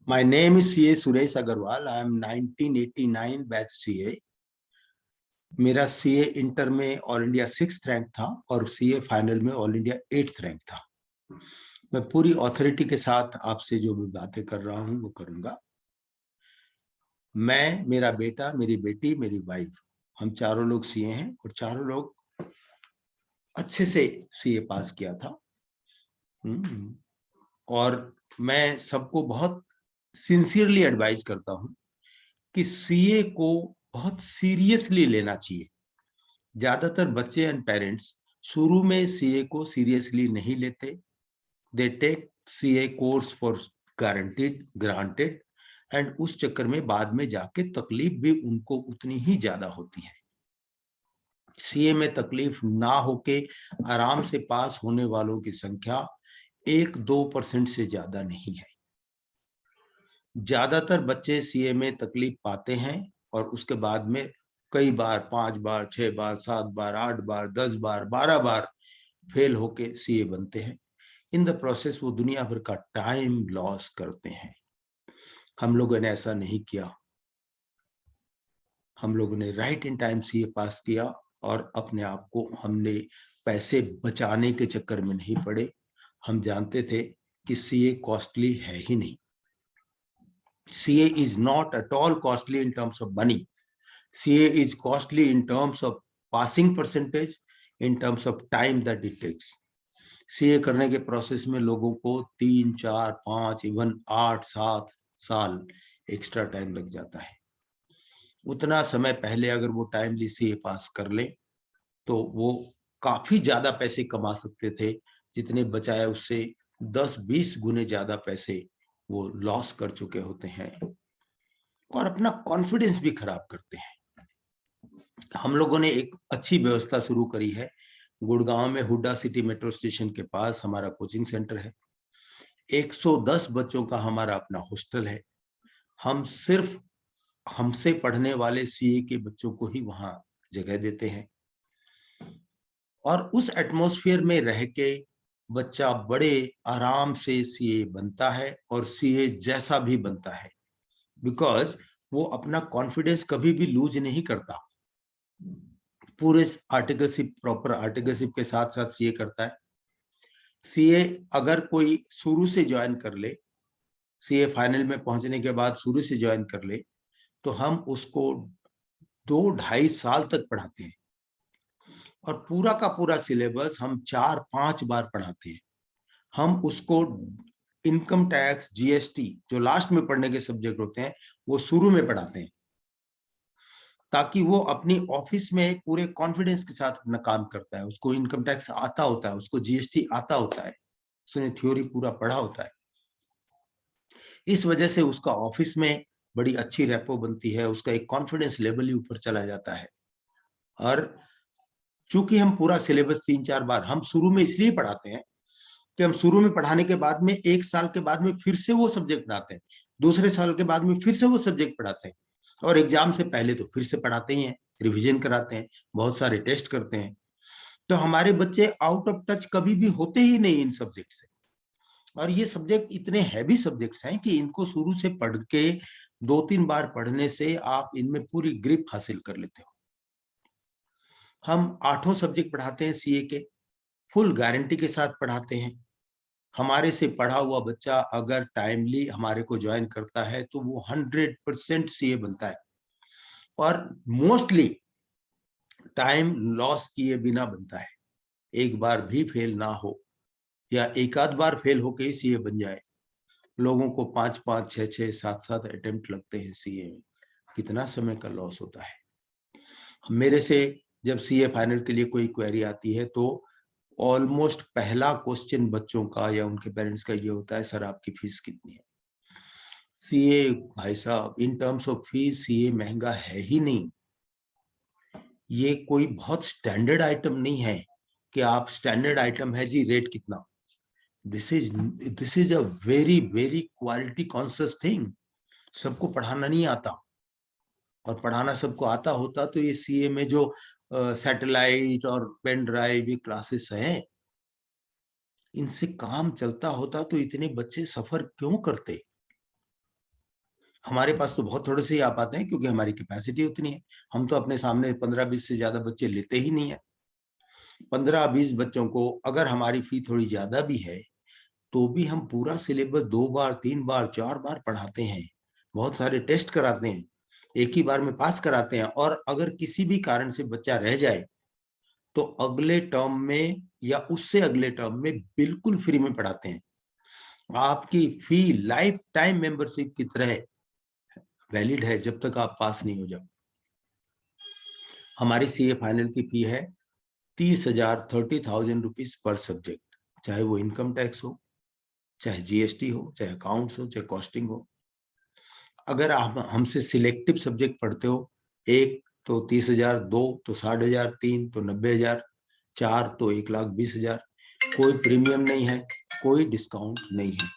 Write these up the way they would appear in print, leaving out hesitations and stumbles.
My name is CA Suresh Agarwal. I am 1989 batch CA. मेरा CA inter में all India 6th rank था और CA final में all India 8th rank था। मैं पूरी ऑथोरिटी के साथ आपसे जो भी बातें कर रहा हूं वो करूंगा। मैं, मेरा बेटा, मेरी बेटी, मेरी वाइफ, हम चारों लोग CA हैं और चारों लोग अच्छे से CA पास किया था। और मैं सबको बहुत सिंसियरली एडवाइज करता हूं कि CA को बहुत सीरियसली लेना चाहिए। ज्यादातर बच्चे एंड पेरेंट्स शुरू में CA को सीरियसली नहीं लेते। They take CA course for granted and उस चक्कर में बाद में जाके तकलीफ भी उनको उतनी ही ज्यादा होती है। CA में तकलीफ ना होके आराम से पास होने वालों की संख्या 1-2% से ज्यादा नहीं है। ज्यादातर बच्चे CA में तकलीफ पाते हैं और उसके बाद में कई बार 5 बार, 6 बार, 7 बार, 8 बार, 10 बार, 12 बार फेल होके CA बनते हैं। इन द प्रोसेस वो दुनिया भर का टाइम लॉस करते हैं। हम लोगों ने ऐसा नहीं किया। हम लोगों ने राइट इन टाइम CA पास किया और अपने आप को हमने पैसे बचाने के चक्कर में नहीं पड़े। हम जानते थे कि CA कॉस्टली है ही नहीं। CA is not at all costly in terms of money. CA is costly in terms of passing percentage, in terms of time that it takes. CA करने के प्रोसेस में लोगों को 3, 4, 5, इवन 8, 7 साल एक्स्ट्रा टाइम लग जाता है। उतना समय पहले अगर वो टाइमली CA पास कर ले तो वो काफी ज्यादा पैसे कमा सकते थे। जितने बचाए उससे 10-20 गुने ज्यादा पैसे वो लॉस कर चुके होते हैं और अपना कॉन्फिडेंस भी खराब करते हैं। हम लोगों ने एक अच्छी व्यवस्था शुरू करी है। गुड़गांव में हुड्डा सिटी मेट्रो स्टेशन के पास हमारा कोचिंग सेंटर है। 110 बच्चों का हमारा अपना हॉस्टल है। हम सिर्फ हमसे पढ़ने वाले CA के बच्चों को ही वहां जगह देते हैं और उस एटमॉस्फेयर में रह के बच्चा बड़े आराम से CA बनता है और CA जैसा भी बनता है, बिकॉज वो अपना कॉन्फिडेंस कभी भी लूज नहीं करता। पूरे आर्टिकलशिप, प्रॉपर आर्टिकलशिप के साथ साथ CA करता है। CA अगर कोई शुरू से ज्वाइन कर ले, CA फाइनल में पहुंचने के बाद शुरू से ज्वाइन कर ले, तो हम उसको 2-2.5 साल तक पढ़ाते हैं और पूरा का पूरा सिलेबस हम 4-5 बार पढ़ाते हैं। हम उसको इनकम टैक्स, GST जो लास्ट में पढ़ने के सब्जेक्ट होते हैं वो शुरू में पढ़ाते हैं, ताकि वो अपनी ऑफिस में पूरे कॉन्फिडेंस के साथ अपना काम करता है। उसको इनकम टैक्स आता होता है, उसको GST आता होता है, उसने थ्योरी पूरा पढ़ा होता है। इस वजह से उसका ऑफिस में बड़ी अच्छी रेपो बनती है, उसका एक कॉन्फिडेंस लेवल ही ऊपर चला जाता है। और चूंकि हम पूरा सिलेबस 3-4 बार हम शुरू में इसलिए पढ़ाते हैं कि हम शुरू में पढ़ाने के बाद में 1 साल के बाद में फिर से वो सब्जेक्ट पढ़ाते हैं, दूसरे साल के बाद में फिर से वो सब्जेक्ट पढ़ाते हैं और एग्जाम से पहले तो फिर से पढ़ाते ही हैं, रिवीजन कराते हैं, बहुत सारे टेस्ट करते हैं। तो हमारे बच्चे आउट ऑफ टच कभी भी होते ही नहीं इन सब्जेक्ट से। और ये सब्जेक्ट इतने हैवी सब्जेक्ट्स हैं कि इनको शुरू से पढ़ के 2-3 बार पढ़ने से आप इनमें पूरी ग्रिप हासिल कर लेते हो। हम 8 सब्जेक्ट पढ़ाते हैं CA के, फुल गारंटी के साथ पढ़ाते हैं। हमारे से पढ़ा हुआ बच्चा अगर टाइमली हमारे को ज्वाइन करता है तो वो 100% CA बनता है और मोस्टली टाइम लॉस किए बिना बनता है। एक बार भी फेल ना हो या एक आध बार फेल होके ही CA बन जाए। लोगों को 5-5, 6-6, 7-7 अटेम्प्ट लगते हैं CA में। कितना समय का लॉस होता है। मेरे से जब CA फाइनल के लिए कोई क्वेरी आती है तो ऑलमोस्ट पहला क्वेश्चन बच्चों का या उनके पेरेंट्स का ये होता है, सर आपकी फीस कितनी है। CA भाई साहब in terms of fees CA महंगा है ही नहीं। ये कोई बहुत स्टैंडर्ड आइटम नहीं है कि आप स्टैंडर्ड आइटम है जी रेट कितना। This is a very very quality conscious thing. सबको पढ़ाना नहीं आता, और पढ़ाना सबको आता होता तो ये CA में जो सैटेलाइट और पेन ड्राइव ये क्लासेस हैं इनसे काम चलता होता तो इतने बच्चे सफर क्यों करते। हमारे पास तो बहुत थोड़े से ही आ पाते हैं क्योंकि हमारी कैपेसिटी उतनी है। हम तो अपने सामने 15-20 से ज्यादा बच्चे लेते ही नहीं है। 15-20 बच्चों को अगर हमारी फी थोड़ी ज्यादा भी है तो भी हम पूरा सिलेबस 2 बार 3 बार 4 बार पढ़ाते हैं, बहुत सारे टेस्ट कराते हैं, एक ही बार में पास कराते हैं। और अगर किसी भी कारण से बच्चा रह जाए तो अगले टर्म में या उससे अगले टर्म में बिल्कुल फ्री में पढ़ाते हैं। आपकी फी लाइफ टाइम मेंबरशिप की तरह वैलिड है जब तक आप पास नहीं हो जाओ। हमारी सीए फाइनल की फी है 30,000 30,000 रुपीज पर सब्जेक्ट, चाहे वो इनकम टैक्स हो, चाहे जीएसटी हो, चाहे अकाउंट्स हो, चाहे कॉस्टिंग हो। अगर आप हमसे सिलेक्टिव सब्जेक्ट पढ़ते हो, एक तो 30,000, दो तो 60,000, तीन तो 90,000, चार तो 1,20,000। कोई प्रीमियम नहीं है, कोई डिस्काउंट नहीं है।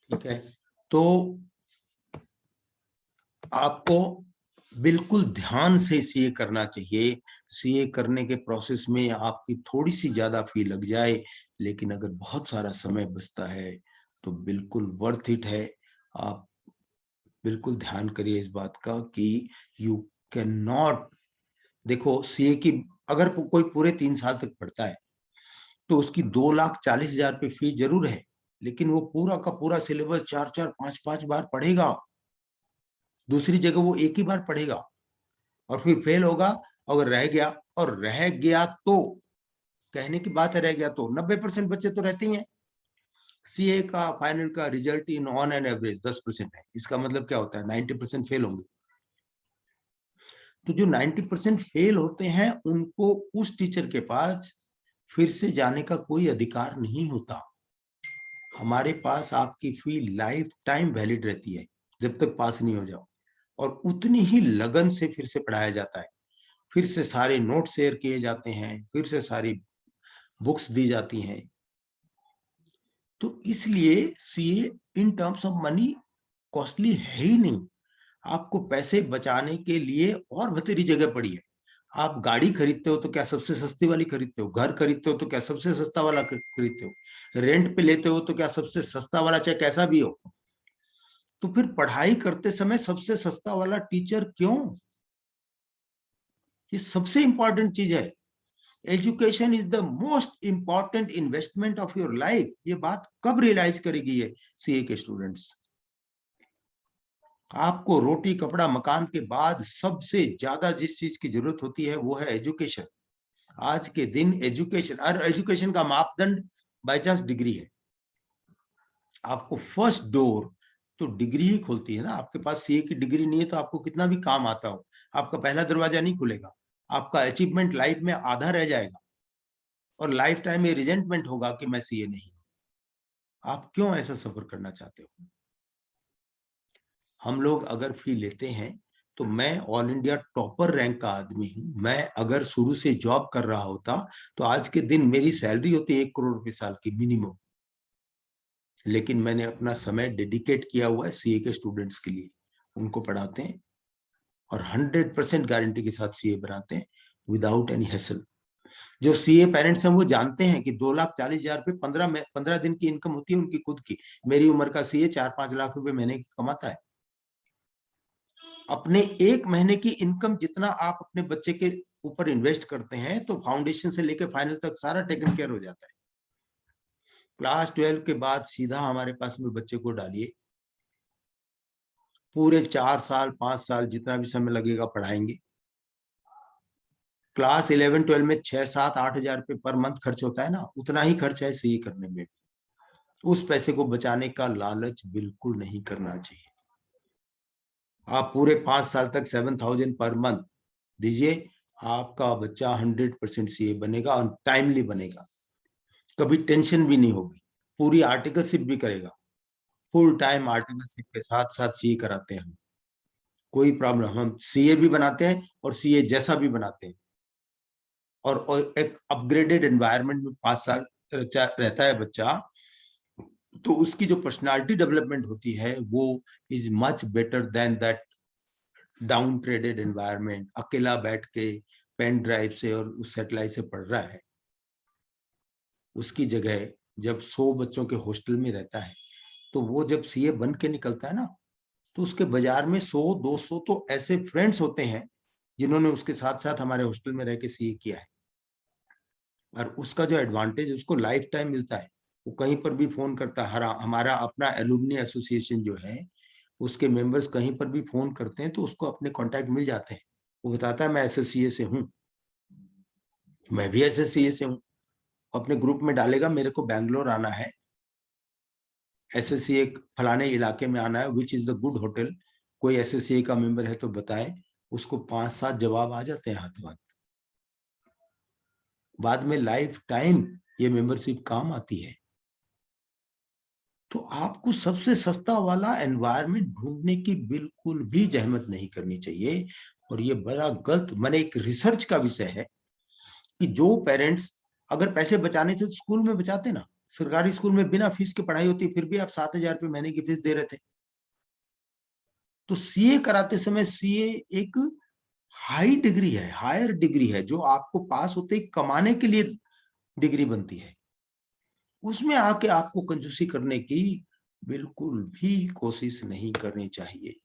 ठीक है, तो आपको बिल्कुल ध्यान से सीए करना चाहिए। सीए करने के प्रोसेस में आपकी थोड़ी सी ज्यादा फी लग जाए, लेकिन अगर बहुत सारा समय बचता है तो बिल्कुल वर्थ इट है। आप बिल्कुल ध्यान करिए इस बात का कि यू कैन नॉट, देखो सीए की अगर कोई पूरे 3 साल तक पढ़ता है तो उसकी 2,40,000 रुपये फी जरूर है, लेकिन वो पूरा का पूरा सिलेबस 4-4 5-5 बार पढ़ेगा। दूसरी जगह वो एक ही बार पढ़ेगा और फिर फेल होगा। अगर रह गया, और रह गया तो कहने की बात है, रह गया तो 90% बच्चे तो रहते ही हैं। सीए का फाइनल का result in on an average 10% है, इसका मतलब क्या होता है 90% फेल होंगे। तो जो 90% फेल होते हैं उनको उस टीचर के पास फिर से जाने का कोई अधिकार नहीं होता। हमारे पास आपकी फी लाइफ टाइम वैलिड रहती है जब तक पास नहीं हो जाओ, और उतनी ही लगन से फिर से पढ़ाया जाता है, फिर से सारे नोट शेयर किए जाते हैं, फिर से सारी बुक्स दी जाती हैं। तो इसलिए CA in terms of money costly है ही नहीं। आपको पैसे बचाने के लिए और बतेरी जगह पड़ी है। आप गाड़ी खरीदते हो तो क्या सबसे सस्ती वाली खरीदते हो? घर खरीदते हो तो क्या सबसे सस्ता वाला खरीदते हो? रेंट पे लेते हो तो क्या सबसे सस्ता वाला, चाहे कैसा भी हो? तो फिर पढ़ाई करते समय सबसे सस्ता वाला टीचर क्यों? ये सबसे इंपॉर्टेंट चीज है। Education is the most important investment of your life. ये बात कब रियलाइज करेगी ये सीए के स्टूडेंट्स? आपको रोटी कपड़ा मकान के बाद सबसे ज्यादा जिस चीज की जरूरत होती है वो है एजुकेशन। आज के दिन एजुकेशन, और एजुकेशन का मापदंड बाय चांस डिग्री है। आपको फर्स्ट डोर तो डिग्री ही खोलती है ना। आपके पास सीए की डिग्री नहीं है तो आपको कितना भी काम आता हो, आपका पहला दरवाजा नहीं खुलेगा। आपका अचीवमेंट लाइफ में आधा रह जाएगा और लाइफ टाइम में रिजेंटमेंट होगा कि मैं सीए नहीं हूं। आप क्यों ऐसा सफर करना चाहते हो? हम लोग अगर फी लेते हैं तो मैं ऑल इंडिया टॉपर रैंक का आदमी हूं। मैं अगर शुरू से जॉब कर रहा होता तो आज के दिन मेरी सैलरी होती 1 करोड़ रुपए साल की मिनिमम। लेकिन मैंने अपना समय डेडिकेट किया हुआ है सीए के स्टूडेंट्स के लिए। उनको पढ़ाते हैं और 100% गारंटी के साथ सीए बनाते हैं विदाउट एनी हेसल। जो सीए पेरेंट्स हैं वो जानते हैं कि 2,40,000 रुपये 15 दिन की इनकम होती है उनकी खुद की। मेरी उम्र का सीए 4-5 लाख रुपए महीने की कमाता है। अपने एक महीने की इनकम जितना आप अपने बच्चे के ऊपर इन्वेस्ट करते हैं तो फाउंडेशन से लेकर फाइनल तक सारा टेकन केयर हो जाता है। क्लास 12 के बाद सीधा हमारे पास में बच्चे को डालिए, पूरे 4 साल 5 साल जितना भी समय लगेगा पढ़ाएंगे। क्लास 11-12 में 6-7-8 हजार रुपये पर मंथ खर्च होता है ना, उतना ही खर्च है सीए करने में। उस पैसे को बचाने का लालच बिल्कुल नहीं करना चाहिए। आप पूरे 5 साल तक 7,000 पर मंथ दीजिए, आपका बच्चा 100% सीए बनेगा और टाइमली बनेगा। कभी टेंशन भी नहीं होगी, पूरी आर्टिकलशिप भी करेगा। फुल टाइम आर्टिकलशिप के साथ साथ सीए कराते हैं हम। कोई प्रॉब्लम, हम सीए भी बनाते हैं और सीए जैसा भी बनाते हैं। और एक अपग्रेडेड एनवायरनमेंट में 5 साल रहता है बच्चा, तो उसकी जो पर्सनालिटी डेवलपमेंट होती है वो is much better than that down traded environment. अकेला बैठ के पेन ड्राइव से और उस सेटेलाइट से पढ़ रहा है। उसकी जगह जब 100 बच्चों के हॉस्टल में रहता है तो वो जब सीए बन के निकलता है ना, तो उसके बाजार में 100-200 तो ऐसे फ्रेंड्स होते हैं जिन्होंने उसके साथ साथ हमारे हॉस्टल में रह के सीए किया है, और उसका जो एडवांटेज उसको लाइफ टाइम मिलता है। वो कहीं पर भी फोन करता है, हमारा अपना एलुमनी एसोसिएशन जो है उसके मेंबर्स कहीं पर भी फोन करते हैं तो उसको अपने कांटेक्ट मिल जाते हैं। वो बताता है मैं एसएससीए से हूँ, मैं भी एसएससीए से हूँ, अपने ग्रुप में डालेगा मेरे को बैंगलोर आना है, एसएससीए फलाने इलाके में आना है, which is the good hotel, कोई एसएससीए का मेंबर है तो बताए, उसको 5-7 जवाब आ जाते हैं हाथों हाथ। बाद में लाइफ टाइम ये मेंबरशिप काम आती है। तो आपको सबसे सस्ता वाला एनवायरनमेंट ढूंढने की बिल्कुल भी जहमत नहीं करनी चाहिए। और ये बड़ा गलत, मैंने एक रिसर्च का विषय है कि जो पेरेंट्स अगर पैसे बचाने थे तो स्कूल में बचाते ना, सरकारी स्कूल में बिना फीस के पढ़ाई होती, फिर भी आप 7,000 रुपये महीने की फीस दे रहे थे। तो सीए कराते समय, सीए एक हाई डिग्री है, हायर डिग्री है, जो आपको पास होते ही कमाने के लिए डिग्री बनती है। उसमें आके आपको कंजूसी करने की बिल्कुल भी कोशिश नहीं करनी चाहिए।